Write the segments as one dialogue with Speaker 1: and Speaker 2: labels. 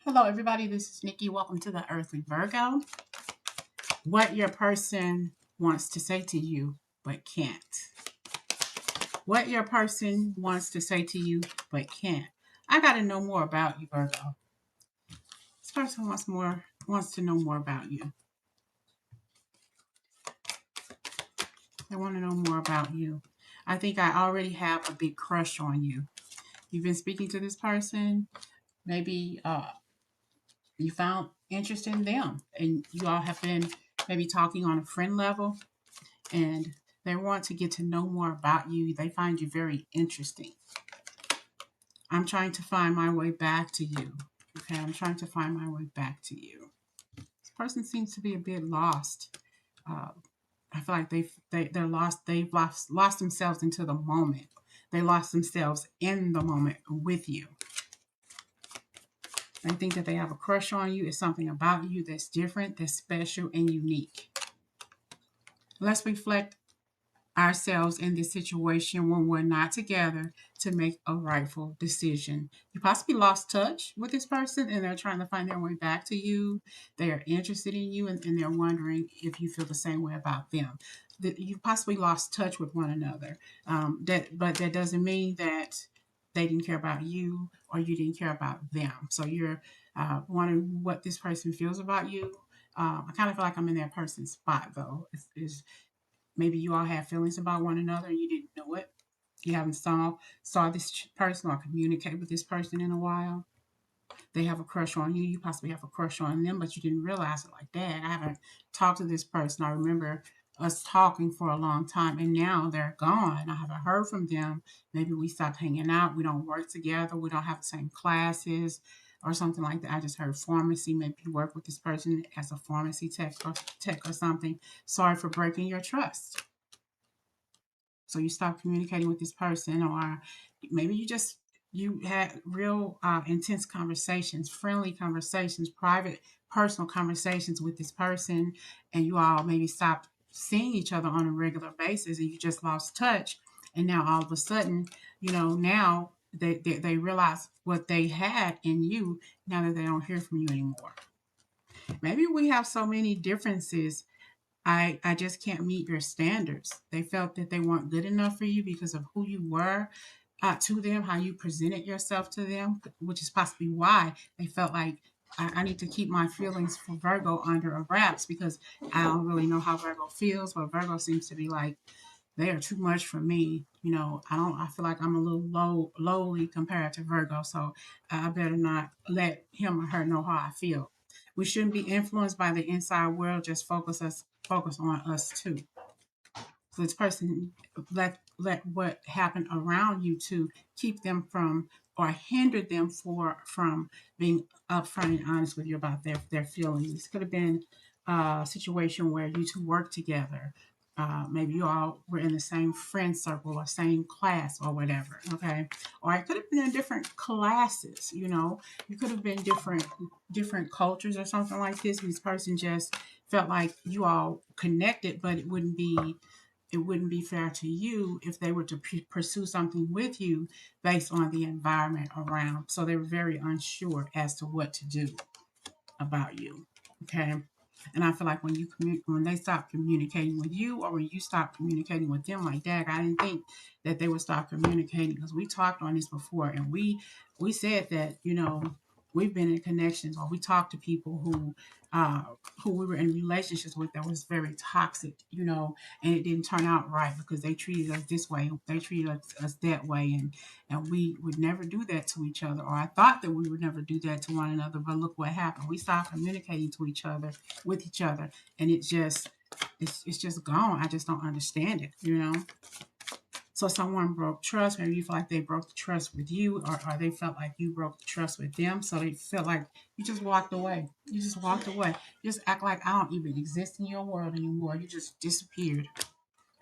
Speaker 1: Hello, everybody. This is Nikki. Welcome to the Earthly Virgo. What your person wants to say to you but can't. What your person wants to say to you but can't. I got to know more about you, Virgo. This person wants to know more about you. They want to know more about you. I think I already have a big crush on you. You've been speaking to this person. Maybe you found interest in them, and you all have been maybe talking on a friend level, and they want to get to know more about you. They find you very interesting. I'm trying to find my way back to you. Okay, I'm trying to find my way back to you. This person seems to be a bit lost. Uh, I feel like they're lost. They've lost themselves into the moment. They lost themselves in the moment with you. They think that they have a crush on you. It's something about you that's different, that's special, and unique. Let's reflect ourselves in this situation when we're not together to make a rightful decision. You possibly lost touch with this person and they're trying to find their way back to you. They are interested in you, and they're wondering if you feel the same way about them. That you possibly lost touch with one another. But that doesn't mean that they didn't care about you or you didn't care about them. So you're wondering what this person feels about you. I kind of feel like I'm in that person's spot, though. Is maybe you all have feelings about one another and you didn't know it. You haven't saw this person or communicate with this person in a while. They have a crush on you. You possibly have a crush on them, but you didn't realize it like that. I haven't talked to this person. I remember us talking for a long time, and now they're gone. I haven't heard from them. Maybe we stopped hanging out. We don't work together. We don't have the same classes or something like that. I just heard pharmacy. Maybe you work with this person as a pharmacy tech or something. Sorry for breaking your trust. So you stop communicating with this person, or maybe you had real intense conversations, friendly conversations, private, personal conversations with this person, and you all maybe stopped seeing each other on a regular basis, and you just lost touch. And now all of a sudden, now they realize what they had in you. Now that they don't hear from you anymore. Maybe we have so many differences. I just can't meet your standards. They felt that they weren't good enough for you because of who you were to them, how you presented yourself to them, which is possibly why they felt like I need to keep my feelings for Virgo under a wraps because I don't really know how Virgo feels, but Virgo seems to be like they are too much for me. I feel like I'm a little lowly compared to Virgo, so I better not let him or her know how I feel. We shouldn't be influenced by the inside world. Just focus on us too. So this person let what happened around you to keep them from or hinder them from being upfront and honest with you about their feelings. This could have been a situation where you two work together. Maybe you all were in the same friend circle or same class or whatever. Okay, or it could have been in different classes. You could have been different cultures or something like this. This person just felt like you all connected, but it wouldn't be fair to you if they were to pursue something with you based on the environment around. So they were very unsure as to what to do about you. Okay. And I feel like when they stop communicating with you, or when you stop communicating with them like that, I didn't think that they would stop communicating, because we talked on this before, and we said that we've been in connections, or we talked to people who we were in relationships with that was very toxic, and it didn't turn out right because they treated us this way, they treated us that way, and we would never do that to each other, or I thought that we would never do that to one another, but look what happened. We stopped communicating to each other, with each other, and it's just gone. I just don't understand it. So someone broke trust. Maybe you feel like they broke the trust with you, or they felt like you broke the trust with them. So they felt like you just walked away. You just walked away. You just act like I don't even exist in your world anymore. You just disappeared.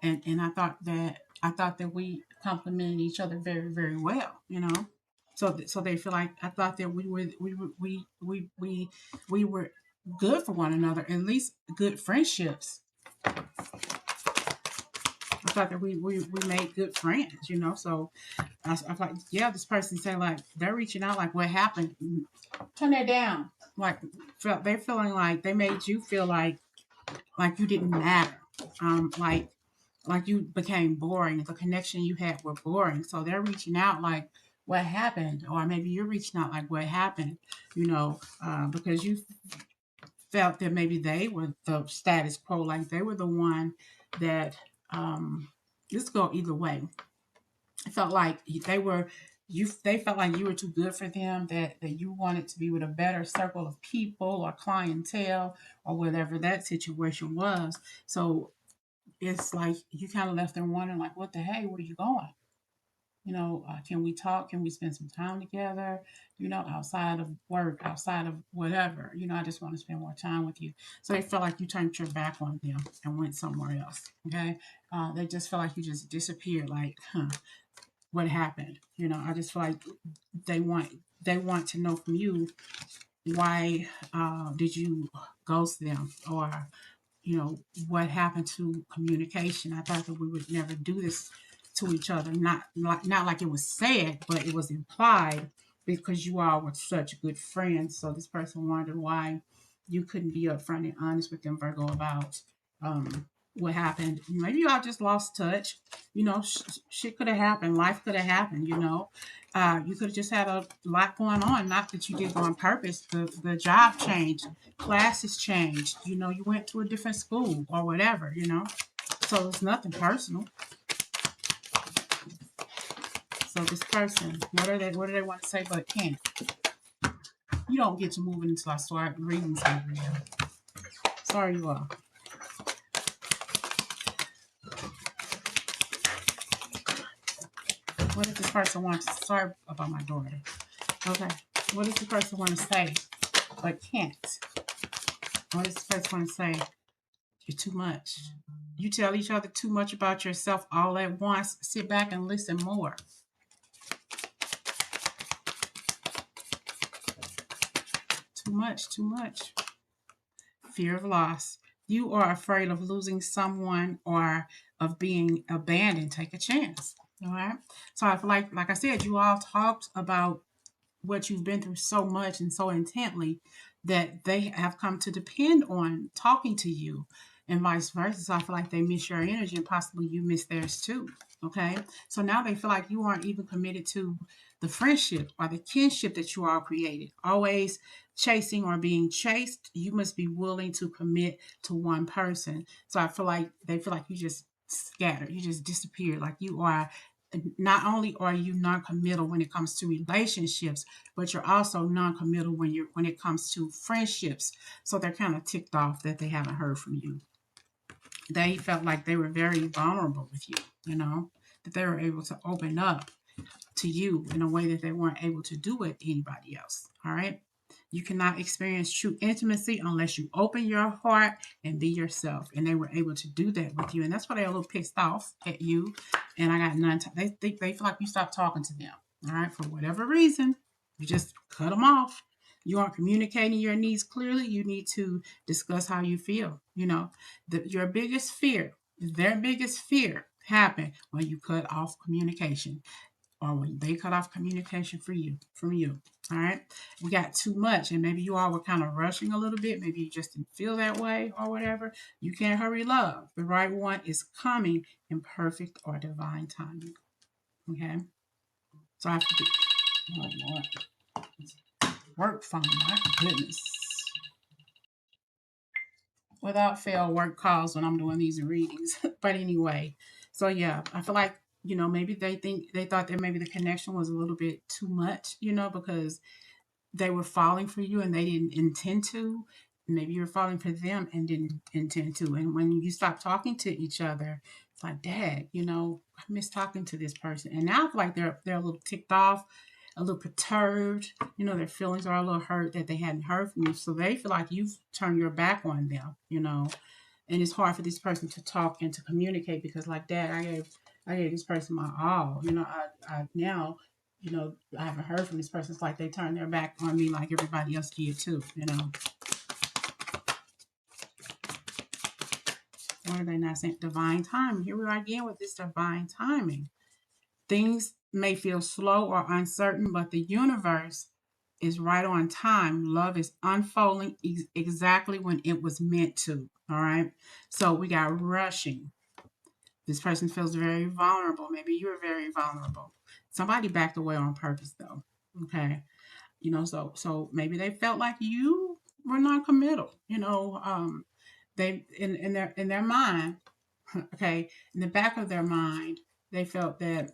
Speaker 1: And I thought that we complemented each other very, very well. So they feel like I thought that we were good for one another, at least good friendships. I thought that we made good friends, you know. So I was like, yeah, this person said like they're reaching out, like what happened? Turn that down. Like they're feeling like they made you feel like you didn't matter. Like you became boring. The connection you had were boring. So they're reaching out like what happened, or maybe you're reaching out like what happened, you know, because you felt that maybe they were the status quo, like they were the one that this go either way. It felt like they were they felt like you were too good for them, that you wanted to be with a better circle of people or clientele or whatever that situation was. So it's like you kind of left them wondering like, what the hey, where are you going? You know, can we talk? Can we spend some time together? You know, outside of work, outside of whatever. You know, I just want to spend more time with you. So they felt like you turned your back on them and went somewhere else. Okay, they just felt like you just disappeared. Like, huh, what happened? You know, I just feel like they want they want to know from you why did you ghost them, or you know, what happened to communication. I thought that we would never do this to each other. Not like it was said, but it was implied because you all were such good friends. So this person wondered why you couldn't be upfront and honest with them, Virgo, about what happened. Maybe y'all just lost touch. You know, shit could have happened. Life could have happened. You know, you could have just had a lot going on. Not that you did it on purpose. The job changed, classes changed. You know, you went to a different school or whatever. You know, so it's nothing personal. So this person, what are they? What do they want to say but can't? You don't get to move it until I start reading something. Sorry, you are. What does this person want to? Sorry about my daughter. Okay. What does the person want to say but can't? What does this person want to say? You're too much. You tell each other too much about yourself all at once. Sit back and listen more. Too much, too much. Fear of loss. You are afraid of losing someone or of being abandoned. Take a chance. All right. So I feel like I said, you all talked about what you've been through so much and so intently that they have come to depend on talking to you and vice versa. So I feel like they miss your energy and possibly you miss theirs too. Okay. So now they feel like you aren't even committed to the friendship or the kinship that you all created. Always chasing or being chased, you must be willing to commit to one person. So I feel like they feel like you just scattered, you just disappeared. Like you are not only are you non-committal when it comes to relationships, but you're also non-committal when it comes to friendships. So they're kind of ticked off that they haven't heard from you. They felt like they were very vulnerable with you, you know, that they were able to open up to you in a way that they weren't able to do with anybody else. All right. You cannot experience true intimacy unless you open your heart and be yourself. And they were able to do that with you. And that's why they're a little pissed off at you. And I got none. They think they feel like you stopped talking to them. All right. For whatever reason, you just cut them off. You aren't communicating your needs clearly. You need to discuss how you feel. You know, your biggest fear, their biggest fear happened when you cut off communication or when they cut off communication for you from you. All right. We got too much, and maybe you all were kind of rushing a little bit. Maybe you just didn't feel that way or whatever. You can't hurry love. The right one is coming in perfect or divine timing. Okay. So I have to do oh Lord. Work phone, my goodness. Without fail, work calls when I'm doing these readings. But anyway, so yeah, I feel like, you know, maybe they thought that maybe the connection was a little bit too much, you know, because they were falling for you and they didn't intend to. Maybe you were falling for them and didn't intend to. And when you stop talking to each other, it's like, Dad, you know, I miss talking to this person. And now I feel like they're a little ticked off, a little perturbed. You know, their feelings are a little hurt that they hadn't heard from you. So they feel like you've turned your back on them, you know. And it's hard for this person to talk and to communicate because, like, Dad, I gave this person my all. You know, I now, you know, I haven't heard from this person. It's like they turned their back on me, like everybody else did too. You know. What are they not saying? Divine timing. Here we are again with this divine timing. Things may feel slow or uncertain, but the universe is right on time. Love is unfolding exactly when it was meant to. All right. So we got rushing. This person feels very vulnerable. Maybe you're very vulnerable. Somebody backed away on purpose, though. Okay. So maybe they felt like you were non-committal. They in their mind, okay, in the back of their mind, they felt that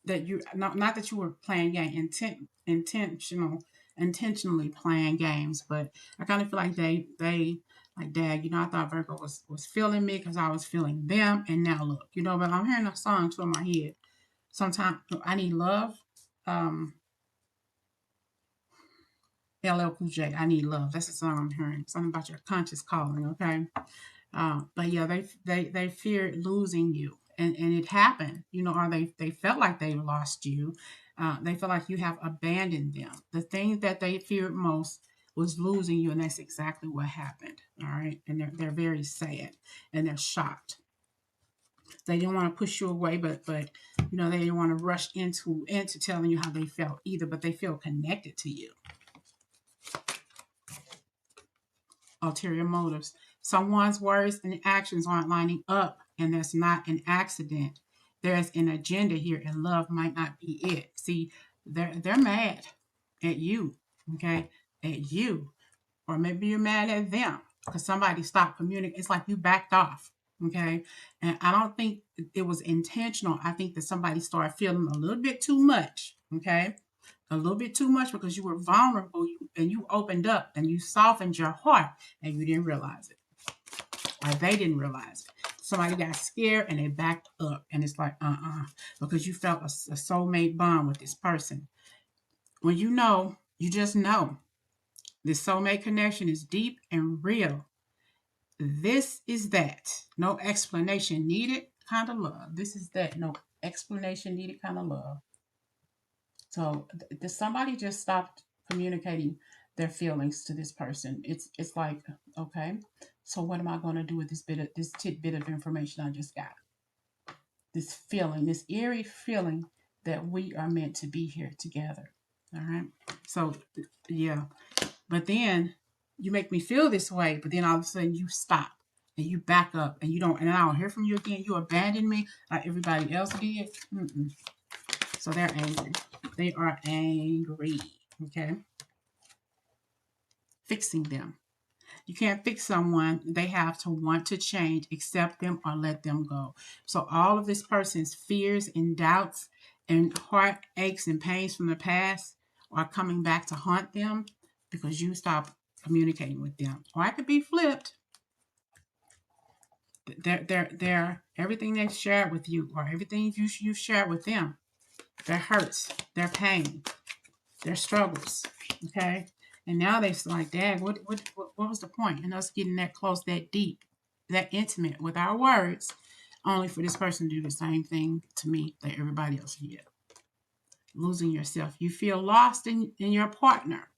Speaker 1: you not that you were playing intentionally playing games, but I kind of feel like they like, Dad, I thought Virgo was feeling me because I was feeling them, and now look, but I'm hearing a song too in my head. Sometimes I need love. LL Cool J, I need love. That's the song I'm hearing. Something about your conscious calling, okay? But yeah, they feared losing you, and it happened, or they felt like they lost you. They felt like you have abandoned them. The thing that they feared most was losing you, and that's exactly what happened. All right, and they're very sad and they're shocked. They didn't want to push you away, but they didn't want to rush into telling you how they felt either. But they feel connected to you. Ulterior motives. Someone's words and actions aren't lining up, and that's not an accident. There's an agenda here, and love might not be it. See, they're mad at you, okay? At you. Or maybe you're mad at them because somebody stopped communicating. It's like you backed off, okay? And I don't think it was intentional. I think that somebody started feeling a little bit too much, okay? A little bit too much because you were vulnerable and you opened up and you softened your heart and you didn't realize it. Or they didn't realize it. Somebody got scared and they backed up, and it's like, because you felt a soulmate bond with this person. When you just know this soulmate connection is deep and real. This is that. No explanation needed kind of love. This is that. No explanation needed kind of love. So does somebody just stopped communicating their feelings to this person? It's like, okay, so what am I going to do with this tidbit of information I just got? This feeling, this eerie feeling that we are meant to be here together. All right. So yeah, but then you make me feel this way, but then all of a sudden you stop and you back up and and I don't hear from you again. You abandon me like everybody else did. Mm-mm. So they're angry. They are angry. Okay. Fixing them. You can't fix someone. They have to want to change, accept them, or let them go. So all of this person's fears and doubts and heartaches and pains from the past are coming back to haunt them because you stopped communicating with them. Or it could be flipped. They're everything they've shared with you, or everything you've shared with them, their hurts, their pain, their struggles. Okay. And now they're like, Dad, what was the point in us getting that close, that deep, that intimate with our words, only for this person to do the same thing to me that everybody else did? Losing yourself. You feel lost in your partner.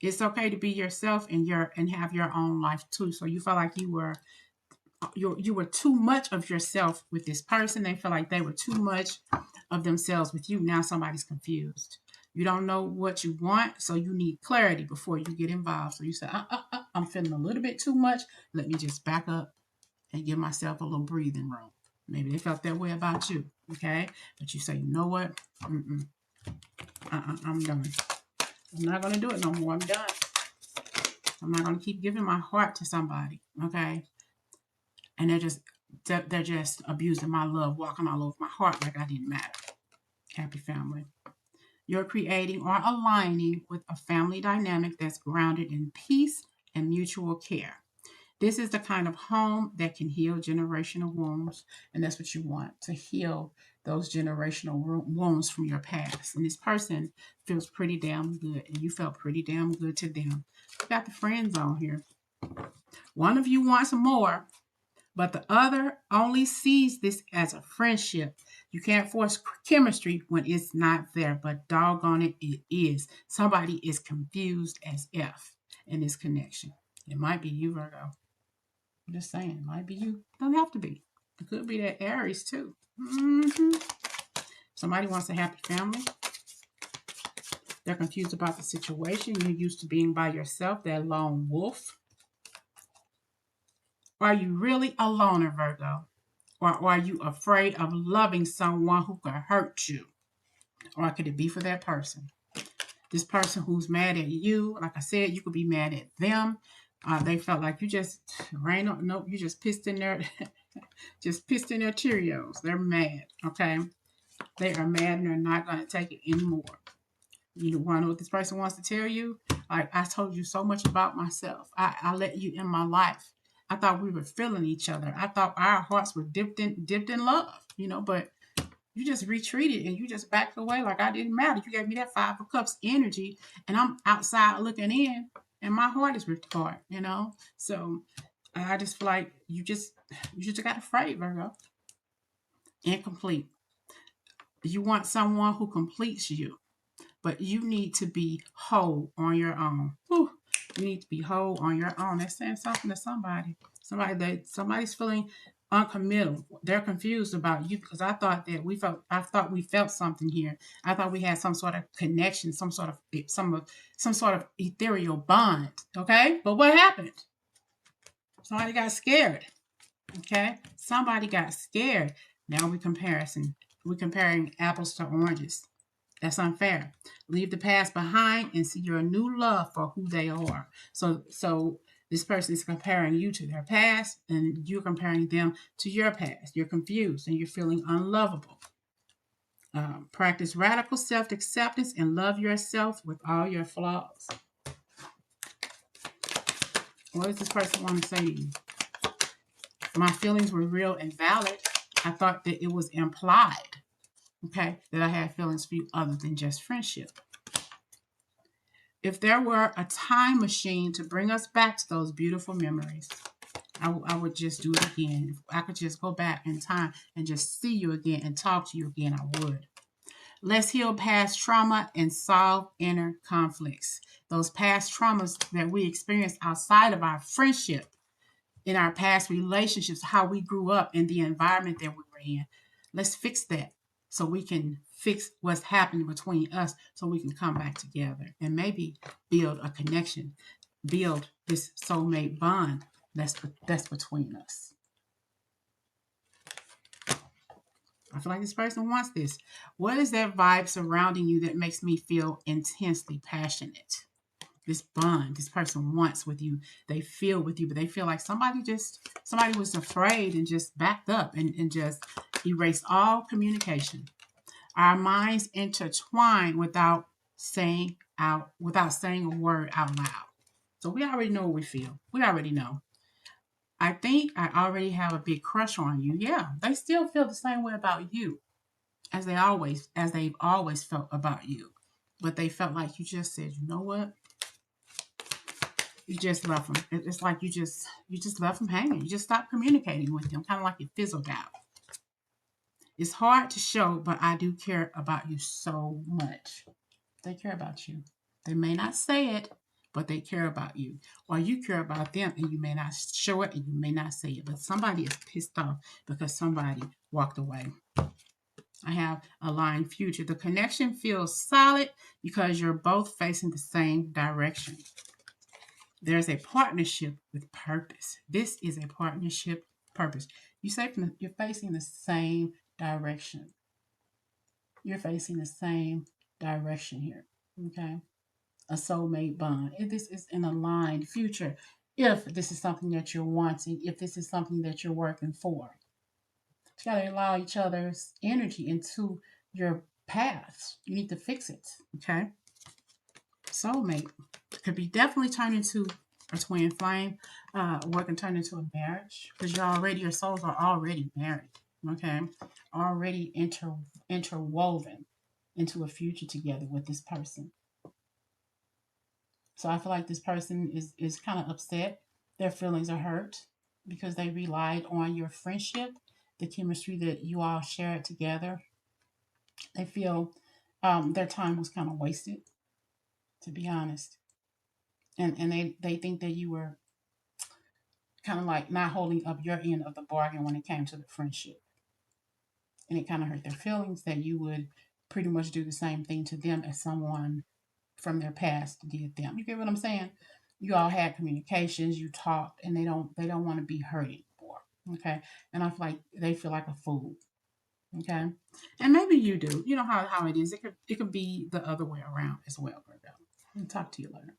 Speaker 1: It's okay to be yourself and have your own life too. So you felt like you were too much of yourself with this person. They feel like they were too much of themselves with you. Now somebody's confused. You don't know what you want, so you need clarity before you get involved. So you say, I'm feeling a little bit too much. Let me just back up and give myself a little breathing room. Maybe they felt that way about you, okay? But you say, you know what? I'm done. I'm not going to do it no more. I'm done. I'm not going to keep giving my heart to somebody, okay? And they're just abusing my love, walking all over my heart like I didn't matter. Happy family. You're creating or aligning with a family dynamic that's grounded in peace and mutual care. This is the kind of home that can heal generational wounds, and that's what you want, to heal those generational wounds from your past. And this person feels pretty damn good, and you felt pretty damn good to them. You got the friend zone here. One of you wants more, but the other only sees this as a friendship. You can't force chemistry when it's not there, but doggone it, it is. Somebody is confused as F in this connection. It might be you, Virgo. I'm just saying, might be you. Don't have to be. It could be that Aries too. Somebody wants a happy family. They're confused about the situation. You're used to being by yourself, that lone wolf. Are you really a loner, Virgo? Or are you afraid of loving someone who could hurt you? Or could it be for that person? This person who's mad at you, like I said, you could be mad at them. They felt like you just ran up. Nope, you just pissed in their, just pissed in their Cheerios. They're mad. Okay, they are mad and they're not going to take it anymore. You want to know what this person wants to tell you? Like, I told you so much about myself. I let you in my life. I thought we were feeling each other. I thought our hearts were dipped in love, but you just retreated and you just backed away like I didn't matter. You gave me that 5 of Cups energy and I'm outside looking in and my heart is ripped apart, So I just feel like you just got afraid, Virgo. Incomplete. You want someone who completes you. But you need to be whole on your own. Whew. You need to be whole on your own. That's saying something to somebody. Somebody's feeling uncommittal. They're confused about you because I thought we felt something here. I thought we had some sort of connection, some sort of ethereal bond. Okay? But what happened? Somebody got scared. Okay? Somebody got scared. Now we're comparing apples to oranges. That's unfair. Leave the past behind and see your new love for who they are. So this person is comparing you to their past and you're comparing them to your past. You're confused and you're feeling unlovable. Practice radical self-acceptance and love yourself with all your flaws. What does this person want to say to you? My feelings were real and valid. I thought that it was implied, okay, that I had feelings for you other than just friendship. If there were a time machine to bring us back to those beautiful memories, I would just do it again. If I could just go back in time and just see you again and talk to you again, I would. Let's heal past trauma and solve inner conflicts. Those past traumas that we experienced outside of our friendship, in our past relationships, how we grew up in the environment that we were in. Let's fix that so we can fix what's happening between us so we can come back together and maybe build a connection, build this soulmate bond that's between us. I feel like this person wants this. What is that vibe surrounding you that makes me feel intensely passionate? This bond this person wants with you, they feel with you, but they feel like somebody was afraid and just backed up and just erased all communication. Our minds intertwine without saying a word out loud. So we already know what we feel. We already know. I think I already have a big crush on you. Yeah, they still feel the same way about you as they've always felt about you. But they felt like you just said, you know what? You just left them. It's like you just left them hanging. You just stopped communicating with them, kind of like it fizzled out. It's hard to show, but I do care about you so much. They care about you. They may not say it, but they care about you. Or you care about them and you may not show it and you may not say it. But somebody is pissed off because somebody walked away. I have a line future. The connection feels solid because you're both facing the same direction. There's a partnership with purpose. This is a partnership purpose. You're facing the same direction. You're facing the same direction here. Okay. A soulmate bond. If this is an aligned future, if this is something that you're wanting, if this is something that you're working for, you got to allow each other's energy into your paths. You need to fix it. Okay. Soulmate could be definitely turned into a twin flame, or it can turn into a marriage because your souls are already married. Okay. Already interwoven into a future together with this person. So I feel like this person is kind of upset. Their feelings are hurt because they relied on your friendship, the chemistry that you all shared together. They feel their time was kind of wasted, to be honest. And they think that you were kind of like not holding up your end of the bargain when it came to the friendship. And it kind of hurt their feelings that you would pretty much do the same thing to them as someone from their past did them. You get what I'm saying? You all had communications, you talked, and they don't want to be hurt anymore. Okay. And I feel like they feel like a fool. Okay. And maybe you do. You know how it is. It could be the other way around as well, Virgo. I'll talk to you later.